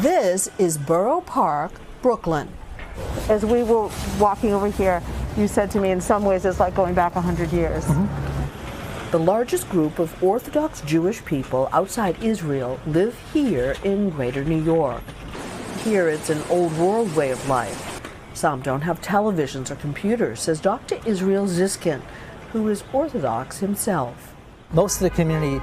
This is Borough Park, Brooklyn. As we were walking over here, you said to me, in some ways it's like going back 100 years. The largest group of Orthodox Jewish people outside Israel live here in Greater New York. Here it's an old world way of life. Some don't have televisions or computers, says Dr. Israel Ziskin, who is Orthodox himself. Most of the community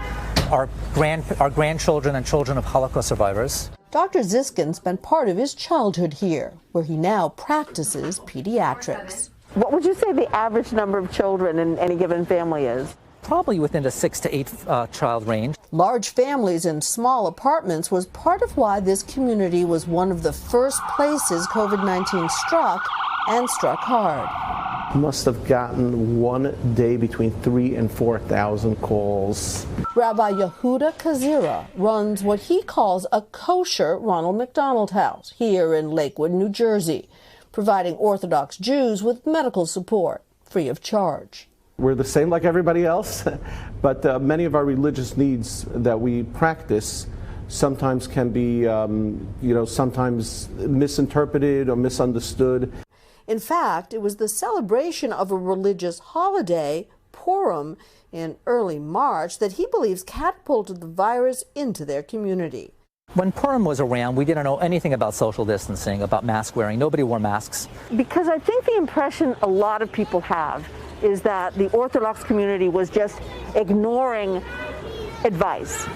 are grandchildren and children of Holocaust survivors. Dr. Ziskin spent part of his childhood here, where he now practices pediatrics. What would you say the average number of children in any given family is? Probably within the 6 to 8 child range. Large families in small apartments was part of why this community was one of the first places COVID-19 struck, and struck hard. Must have gotten one day between 3,000 and 4,000 calls. Rabbi Yehuda Kazira runs what he calls a kosher Ronald McDonald House here in Lakewood, New Jersey, providing Orthodox Jews with medical support free of charge. We're the same like everybody else, but many of our religious needs that we practice sometimes can be, sometimes misinterpreted or misunderstood. In fact, it was the celebration of a religious holiday, Purim, in early March that he believes catapulted the virus into their community. When Purim was around, we didn't know anything about social distancing, about mask wearing. Nobody wore masks. Because I think the impression a lot of people have is that the Orthodox community was just ignoring advice.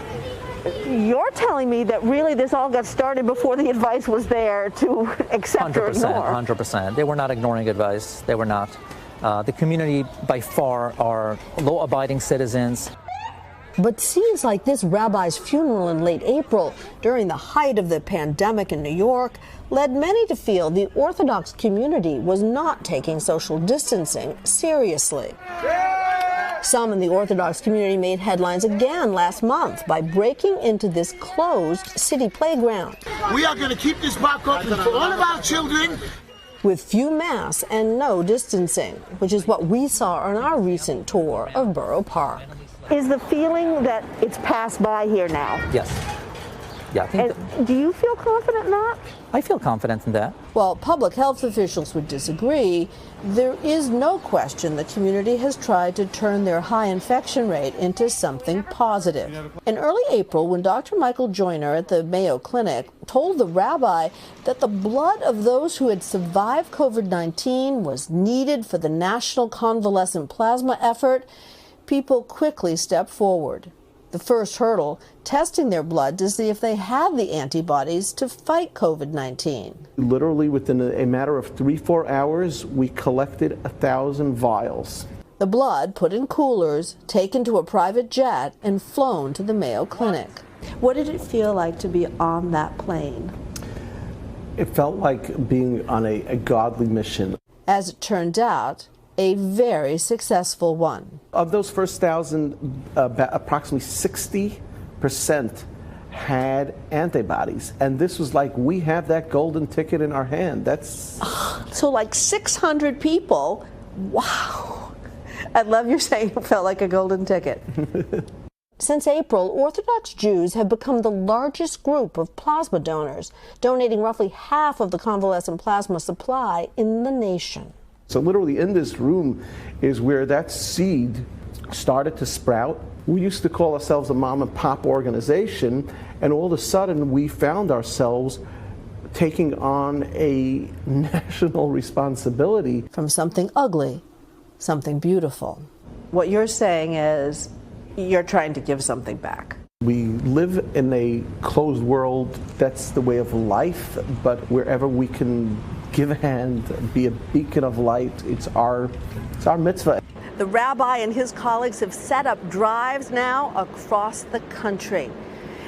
You're telling me that really this all got started before the advice was there to accept or ignore. 100%. They were not ignoring advice. They were not. The community, by far, are law-abiding citizens. But scenes like this rabbi's funeral in late April, during the height of the pandemic in New York, led many to feel the Orthodox community was not taking social distancing seriously. Some in the Orthodox community made headlines again last month by breaking into this closed city playground. We are going to keep this park open for all of our children. With few masks and no distancing, which is what we saw on our recent tour of Borough Park. Is the feeling that it's passed by here now? Yes. Yeah, I think do you feel confident in that? I feel confident in that. While public health officials would disagree, there is no question the community has tried to turn their high infection rate into something positive. In early April, when Dr. Michael Joyner at the Mayo Clinic told the rabbi that the blood of those who had survived COVID-19 was needed for the national convalescent plasma effort, people quickly stepped forward. The first hurdle, testing their blood to see if they had the antibodies to fight COVID-19. Literally within a matter of 3-4 hours, we collected 1,000 vials. The blood put in coolers, taken to a private jet, and flown to the Mayo Clinic. What did it feel like to be on that plane? It felt like being on a godly mission. As it turned out, a very successful one. Of those first 1,000, approximately 60% had antibodies. And this was like, we have that golden ticket in our hand. That's... So like 600 people, wow. I love your saying it felt like a golden ticket. Since April, Orthodox Jews have become the largest group of plasma donors, donating roughly half of the convalescent plasma supply in the nation. So literally in this room is where that seed started to sprout. We used to call ourselves a mom and pop organization, and all of a sudden we found ourselves taking on a national responsibility. From something ugly, something beautiful. What you're saying is you're trying to give something back. We live in a closed world. That's the way of life, but wherever we can give a hand, be a beacon of light, it's our mitzvah. The rabbi and his colleagues have set up drives now across the country.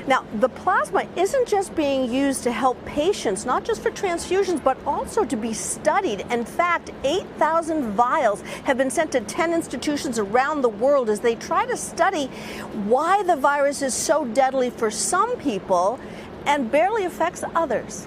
Now, the plasma isn't just being used to help patients, not just for transfusions, but also to be studied. In fact, 8,000 vials have been sent to 10 institutions around the world as they try to study why the virus is so deadly for some people and barely affects others.